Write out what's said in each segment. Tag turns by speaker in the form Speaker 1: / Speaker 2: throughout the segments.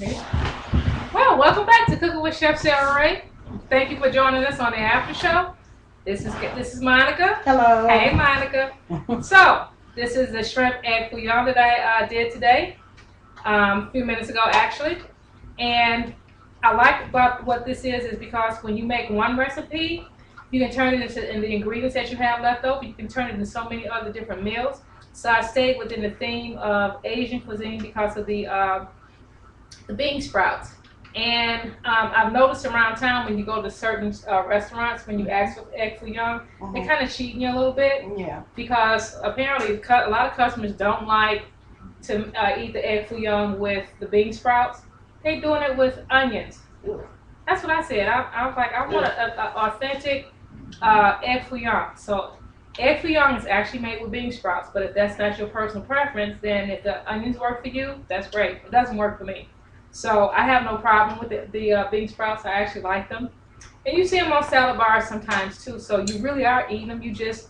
Speaker 1: Well, welcome back to Cooking with Chef Sarah Ray. Thank you for joining us on the after show. This is Monica.
Speaker 2: Hello.
Speaker 1: Hey, Monica. So this is the shrimp egg fouillon that I did today, a few minutes ago actually. And I like about what this is because when you make one recipe, you can turn it into in the ingredients that you have left over. You can turn it into so many other different meals. So I stayed within the theme of Asian cuisine because of the bean sprouts. And I've noticed around town when you go to certain restaurants, when you ask for egg foo young, they kind of cheating you a little bit.
Speaker 2: Yeah.
Speaker 1: Because apparently a lot of customers don't like to eat the egg foo young with the bean sprouts. They doing it with onions. That's what I said. I was like, I want an authentic egg foo young. So egg foo young is actually made with bean sprouts. But if that's not your personal preference, then if the onions work for you, that's great. It doesn't work for me. So I have no problem with the bean sprouts. I actually like them. And you see them on salad bars sometimes too. So you really are eating them. You just,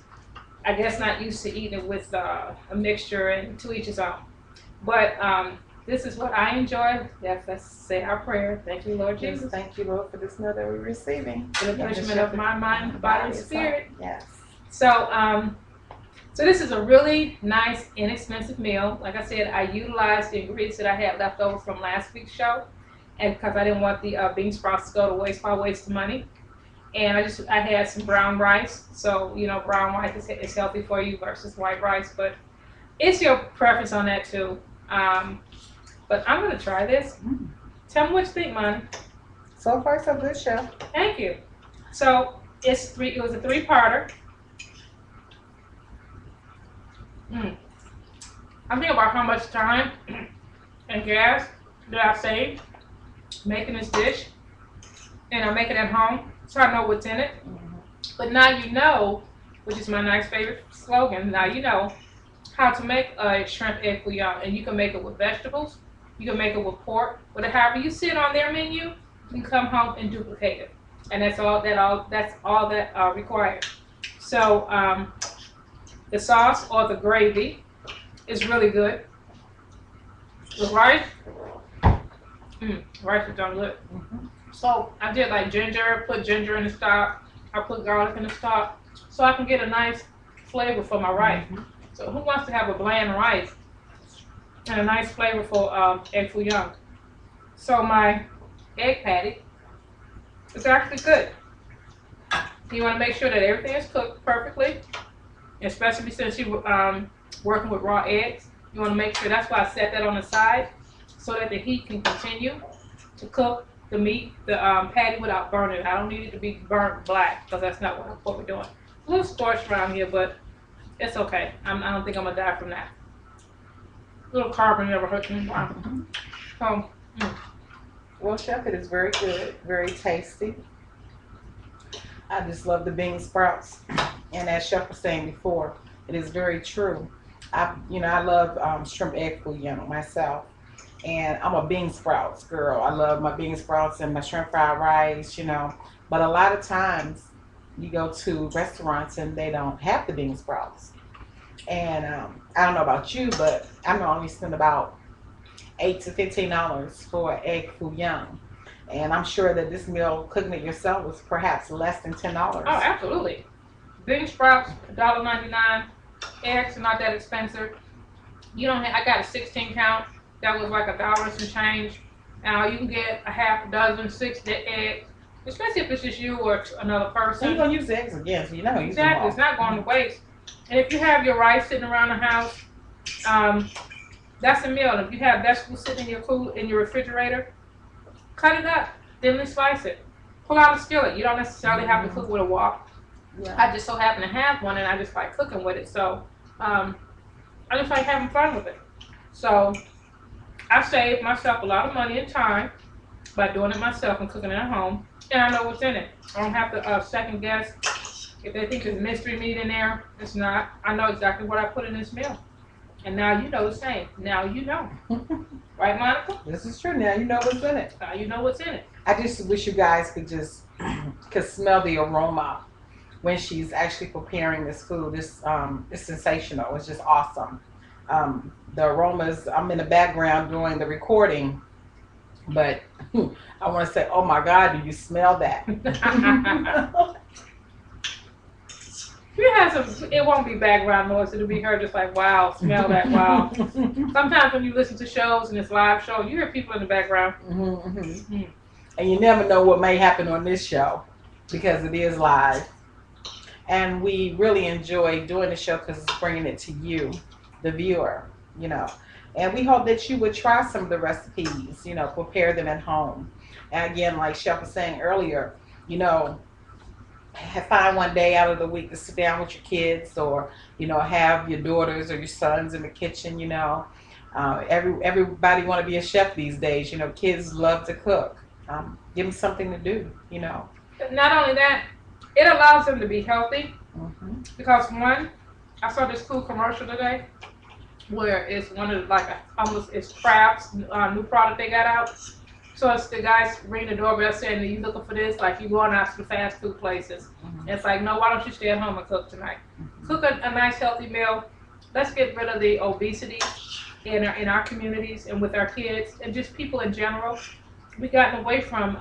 Speaker 1: I guess, not used to eating it with a mixture and to each his own. But this is what I enjoy. Yes, let's say our prayer. Thank you, Lord
Speaker 2: Yes,
Speaker 1: Jesus,
Speaker 2: thank you, Lord, for this meal that we're receiving.
Speaker 1: for the nourishment of my mind, body, and spirit.
Speaker 2: Yes.
Speaker 1: So, so this is a really nice, inexpensive meal. Like I said, I utilized the ingredients that I had left over from last week's show, and because I didn't want the bean sprouts to go to waste, by waste of money. And I had some brown rice. So brown rice is healthy for you versus white rice, but it's your preference on that too. But I'm gonna try this. Tell me what you think, Monty.
Speaker 2: So far, so good, Chef.
Speaker 1: Thank you. So it was a three-parter. I'm thinking about how much time and gas that I saved making this dish, and I make it at home, so I know what's in it. But now you know, which is my nice favorite slogan. Now you know how to make a shrimp egg fouillon, and you can make it with vegetables, you can make it with pork, whatever. However you see it on their menu, you can come home and duplicate it, and that's all that required. So the sauce or the gravy is really good. The rice, rice is done good. So I did like ginger, put ginger in the stock. I put garlic in the stock, so I can get a nice flavor for my rice. So who wants to have a bland rice and a nice flavorful egg foo young? So my egg patty is actually good. You want to make sure that everything is cooked perfectly, especially since you're working with raw eggs. You want to make sure, that's why I set that on the side, so that the heat can continue to cook the meat, the patty, without burning it. I don't need it to be burnt black, because that's not what we're doing. A little scorched around here, but it's okay. I don't think I'm gonna die from that. A little carbon never hurt me. So,
Speaker 2: Well, Chef, it is very good, very tasty. I just love the bean sprouts, and as Chef was saying before, it is very true. I love shrimp egg fouillon myself, and I'm a bean sprouts girl. I love my bean sprouts and my shrimp fried rice. But a lot of times you go to restaurants and they don't have the bean sprouts. And I don't know about you, but I normally spend about $8 to $15 for egg foo young. And I'm sure that this meal, cooking it yourself, was perhaps less than $10.
Speaker 1: oh, absolutely. Bean sprouts, $1.99. Eggs are not that expensive. I got a 16 count. That was like $1 and some change. Now you can get a half a dozen, 6 eggs, especially if it's just you or another person.
Speaker 2: So you're gonna use the eggs again, so use them
Speaker 1: Exactly,
Speaker 2: all.
Speaker 1: it's not going to waste. And if you have your rice sitting around the house, that's a meal. If you have vegetables sitting in your refrigerator, cut it up, thinly slice it. Pull out a skillet. You don't necessarily have to cook with a wok.
Speaker 2: Yeah.
Speaker 1: I just so happen to have one, and I just like cooking with it. So I just like having fun with it. So I saved myself a lot of money and time by doing it myself and cooking it at home. And I know what's in it. I don't have to second guess. If they think there's mystery meat in there, it's not. I know exactly what I put in this meal. And now you know the same. Now you know. Right, Monica?
Speaker 2: This is true. Now you know what's in it.
Speaker 1: Now you know what's in it.
Speaker 2: I just wish you guys could smell the aroma when she's actually preparing this food. It's sensational. It's just awesome. The aromas. I'm in the background doing the recording, But I want to say, oh my God, do you smell that?
Speaker 1: You have some. It won't be background noise. It'll be her just like, wow, smell that, wow. Sometimes when you listen to shows and it's live show, you hear people in the background.
Speaker 2: Mm-hmm. And you never know what may happen on this show because it is live. And we really enjoy doing the show because it's bringing it to you, the viewer, you know. And we hope that you would try some of the recipes, you know, prepare them at home. And again, like Chef was saying earlier, you know, find one day out of the week to sit down with your kids, or you know, have your daughters or your sons in the kitchen. You know, everybody want to be a chef these days. You know, kids love to cook. Give them something to do. You know.
Speaker 1: Not only that, it allows them to be healthy
Speaker 2: Hmm.
Speaker 1: because one, I saw this cool commercial today where it's one of the, like almost it's Kraft's new product they got out. So it's the guys ring the doorbell saying, "Are you looking for this?" Like you going out to the fast food places.
Speaker 2: Hmm.
Speaker 1: It's like, no, why don't you stay at home and cook tonight? Cook a nice healthy meal. Let's get rid of the obesity in our communities and with our kids and just people in general. We gotten away from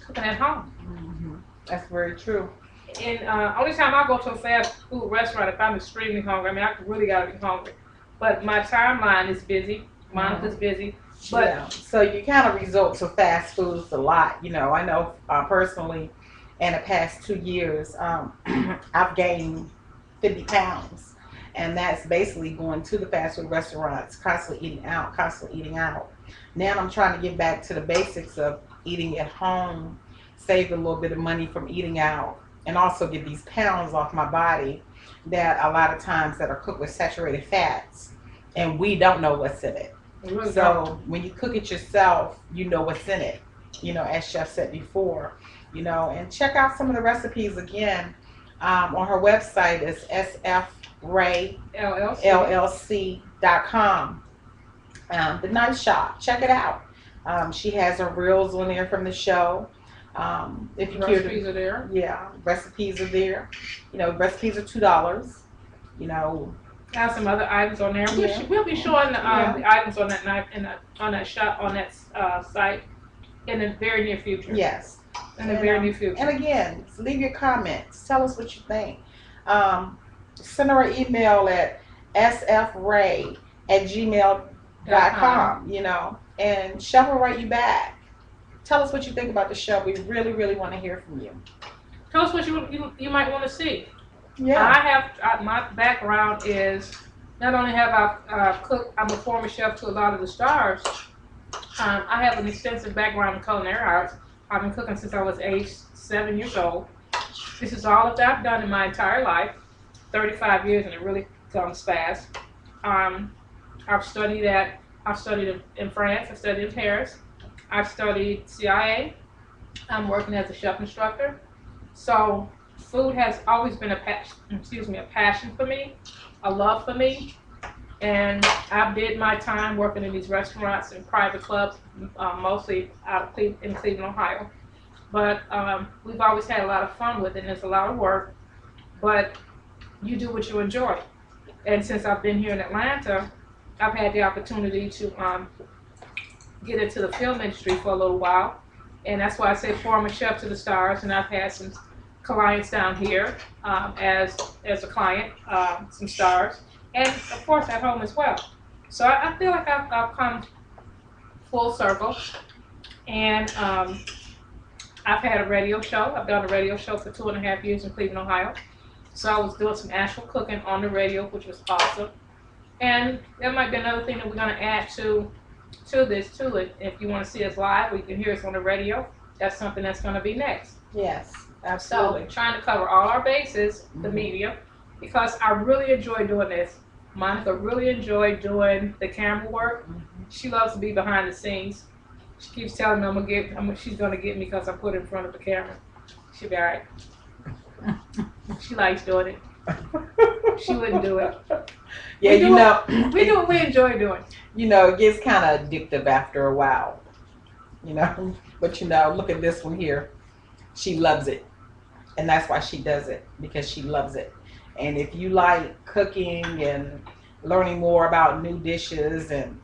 Speaker 1: cooking at home.
Speaker 2: Hmm. That's very true.
Speaker 1: And only time I go to a fast food restaurant if I'm extremely hungry. I mean, I really gotta be hungry. But my timeline is busy. Monica's busy. But
Speaker 2: Yeah. So you kind of resort to fast foods a lot. You know, I know personally, in the past 2 years, I've gained 50 pounds. And that's basically going to the fast food restaurants, constantly eating out, constantly eating out. Now I'm trying to get back to the basics of eating at home, save a little bit of money from eating out, and also get these pounds off my body that a lot of times that are cooked with saturated fats, and we don't know what's in it.
Speaker 1: really don't.
Speaker 2: So when you cook it yourself, you know what's in it. You know, as Chef said before, you know, and check out some of the recipes again on her website is
Speaker 1: LLC.
Speaker 2: sfrayllc.com. The Nice Shop, check it out. She has her reels on there from the show. If you care
Speaker 1: Recipes are there.
Speaker 2: yeah, recipes are there. You know, recipes are $2. You know,
Speaker 1: Got some other items on there.
Speaker 2: Yeah.
Speaker 1: We'll be showing
Speaker 2: Yeah.
Speaker 1: the items on that knife on that shop on that site in the very near future.
Speaker 2: yes.
Speaker 1: In the very near future.
Speaker 2: And again, leave your comments. Tell us what you think. Send her an email at sfray@gmail.com, you know, and Chef will write you back. Tell us what you think about the show. We really, really want to hear from you.
Speaker 1: Tell us what you might want to see.
Speaker 2: Yeah.
Speaker 1: I have my background is not only have I cooked. I'm a former chef to a lot of the stars. I have an extensive background in culinary arts. I've been cooking since I was age 7 years old. This is all that I've done in my entire life, 35 years, and it really comes fast. I've studied in France. I studied in Paris. I've studied CIA. I'm working as a chef instructor. So food has always been a passion for me, a love for me. And I did my time working in these restaurants and private clubs, mostly in Cleveland, Ohio. But we've always had a lot of fun with it, and it's a lot of work. But you do what you enjoy. And since I've been here in Atlanta, I've had the opportunity to get into the film industry for a little while. And that's why I say former chef to the stars. And I've had some clients down here as a client, some stars. And of course at home as well. So I feel like I've come full circle. And I've had a radio show. I've done a radio show for 2.5 years in Cleveland, Ohio. So I was doing some actual cooking on the radio, which was awesome. And that might be another thing that we're going to add to this too. If you want to see us live, or you can hear us on the radio. That's something that's going to be next.
Speaker 2: Yes,
Speaker 1: So
Speaker 2: absolutely.
Speaker 1: trying to cover all our bases, the media, because I really enjoy doing this. Monica really enjoyed doing the camera work. She loves to be behind the scenes. She keeps telling me she's gonna get me because I put in front of the camera. She'll be all right. She likes doing it. She wouldn't do it.
Speaker 2: Yeah,
Speaker 1: We do what we enjoy doing.
Speaker 2: You know, it gets kind of addictive after a while. You know, but you know, look at this one here. She loves it, and that's why she does it, because she loves it. And if you like cooking and learning more about new dishes and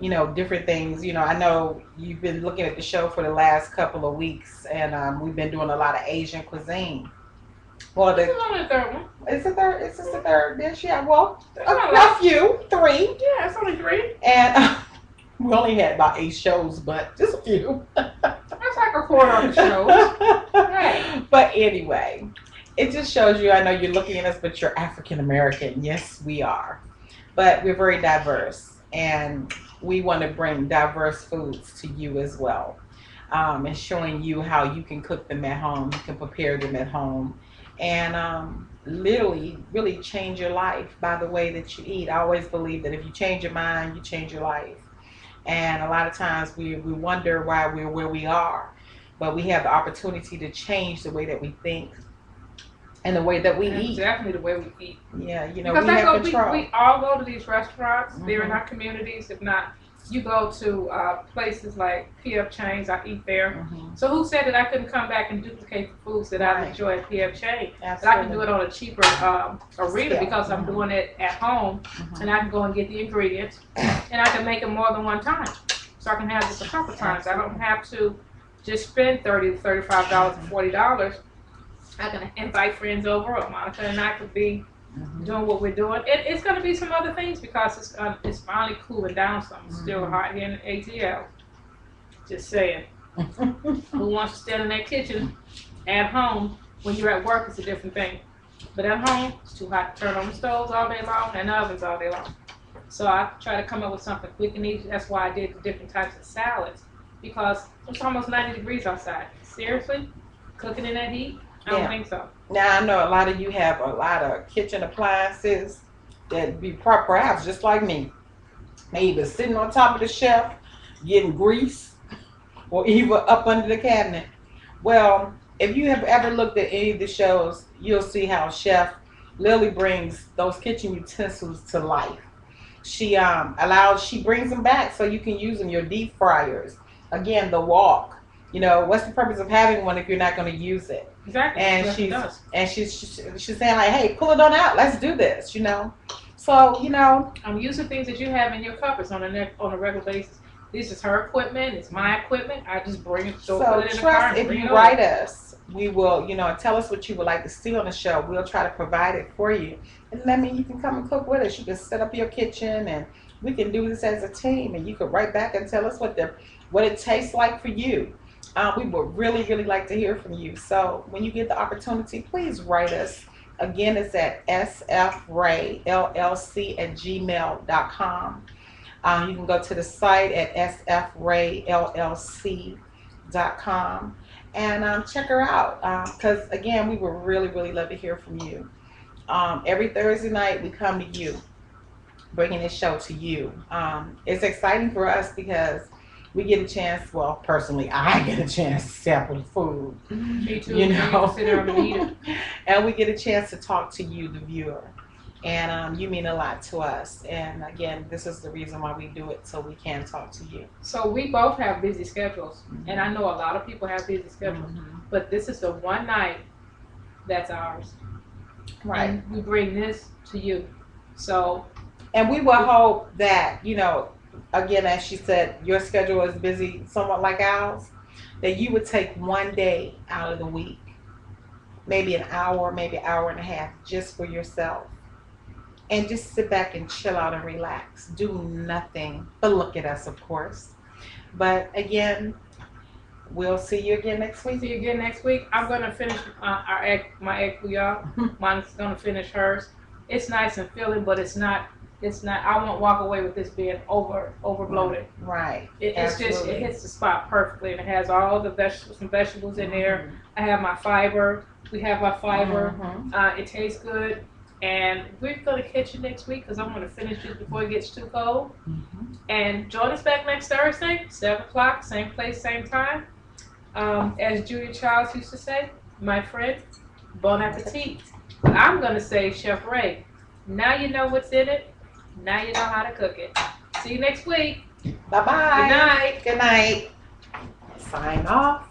Speaker 2: different things. I know you've been looking at the show for the last couple of weeks, and we've been doing a lot of Asian cuisine. Well,
Speaker 1: This is only the third one.
Speaker 2: it's the third. It's just the third dish. Yeah. Well,
Speaker 1: It's not a lot.
Speaker 2: a few, three,
Speaker 1: Yeah, it's only 3.
Speaker 2: and we only had about 8 shows, but just a few.
Speaker 1: That's like a quarter of the show. Right.
Speaker 2: But anyway, it just shows you. I know you're looking at us, but you're African American. Yes, we are. But we're very diverse, and we want to bring diverse foods to you as well, and showing you how you can cook them at home, you can prepare them at home, and literally really change your life by the way that you eat. I always believe that if you change your mind, you change your life. And a lot of times we wonder why we're where we are, but we have the opportunity to change the way that we think and the way that we
Speaker 1: That's
Speaker 2: eat.
Speaker 1: definitely the way we eat.
Speaker 2: Yeah,
Speaker 1: Because
Speaker 2: we have control.
Speaker 1: we all go to these restaurants. They're in
Speaker 2: Mhm.
Speaker 1: our communities. If not, you go to places like PF Chang's. I eat there.
Speaker 2: Mhm.
Speaker 1: So who said that I couldn't come back and duplicate the foods that I
Speaker 2: Right.
Speaker 1: enjoy at PF Chang's? But I
Speaker 2: Absolutely.
Speaker 1: can do it on a cheaper arena
Speaker 2: Yeah.
Speaker 1: because I'm doing it at home,
Speaker 2: Mhm.
Speaker 1: and I can go and get the ingredients, and I can make it more than one time. So I can have this a couple times. I don't have to just spend $30 to $35 and $40. I can invite friends over, or Monica and I could be
Speaker 2: Mhm.
Speaker 1: doing what we're doing. It's going to be some other things because it's finally cooling down some. It's still hot here in ATL. Just saying. Who wants to stand in that kitchen at home when you're at work? It's a different thing. But at home, it's too hot to turn on the stoves all day long and the ovens all day long. So I try to come up with something quick and easy. That's why I did the different types of salads, because it's almost 90 degrees outside. Seriously? Cooking in that heat? I don't
Speaker 2: Yeah.
Speaker 1: think so.
Speaker 2: Now I know a lot of you have a lot of kitchen appliances that be perhaps just like me. They either sitting on top of the shelf, getting grease, or even up under the cabinet. Well, if you have ever looked at any of the shows, you'll see how Chef Lily brings those kitchen utensils to life. She brings them back so you can use them. Your deep fryers, again, the wok. What's the purpose of having one if you're not going to use it?
Speaker 1: Exactly.
Speaker 2: And
Speaker 1: Yes, it does.
Speaker 2: she's saying like, hey, pull it on out. Let's do this. So
Speaker 1: I'm using things that you have in your cupboards on a regular basis. This is her equipment. It's my equipment. I just bring it,
Speaker 2: so
Speaker 1: put it in the car
Speaker 2: trust
Speaker 1: and
Speaker 2: if
Speaker 1: bring
Speaker 2: you
Speaker 1: it over.
Speaker 2: write us, we will tell us what you would like to see on the show. We'll try to provide it for you, and that means you can come and cook with us. You can set up your kitchen, and we can do this as a team. And you can write back and tell us what it tastes like for you. We would really, really like to hear from you. So when you get the opportunity, please write us. Again, it's at sfrayllc@gmail.com. You can go to the site at sfrayllc.com and check her out. Because, again, we would really, really love to hear from you. Every Thursday night, we come to you, bringing this show to you. It's exciting for us because we get a chance, well, personally, I get a chance to sample the food.
Speaker 1: Me too.
Speaker 2: You
Speaker 1: I
Speaker 2: know.
Speaker 1: can sit there and eat it.
Speaker 2: And we get a chance to talk to you, the viewer. And you mean a lot to us. And again, this is the reason why we do it, so we can talk to you.
Speaker 1: So we both have busy schedules, and I know a lot of people have busy schedules. But this is the one night that's ours.
Speaker 2: Right.
Speaker 1: And we bring this to you. So
Speaker 2: And we will hope that, again, as she said, your schedule is busy, somewhat like ours, that you would take one day out of the week, maybe an hour, maybe an hour and a half, just for yourself. And just sit back and chill out and relax. Do nothing but look at us, of course. But again, we'll see you again next week.
Speaker 1: see you again next week. I'm gonna finish my egg fouillade. Monica's gonna finish hers. It's nice and filling, but it's not. I won't walk away with this being over bloated.
Speaker 2: Right.
Speaker 1: It's just
Speaker 2: Absolutely.
Speaker 1: it hits the spot perfectly, and it has all the vegetables in there. I have my fiber. We have our fiber.
Speaker 2: Mhm.
Speaker 1: It tastes good, and we're gonna catch you next week because I'm gonna finish this before it gets too cold.
Speaker 2: Mhm.
Speaker 1: And join us back next Thursday, 7 o'clock, same place, same time. As Julia Childs used to say, my friend, bon appetit. But I'm gonna say, Chef Ray, now you know what's in it. Now you know how to cook it. See you next week.
Speaker 2: Bye-bye.
Speaker 1: Good night.
Speaker 2: Good night. Sign off.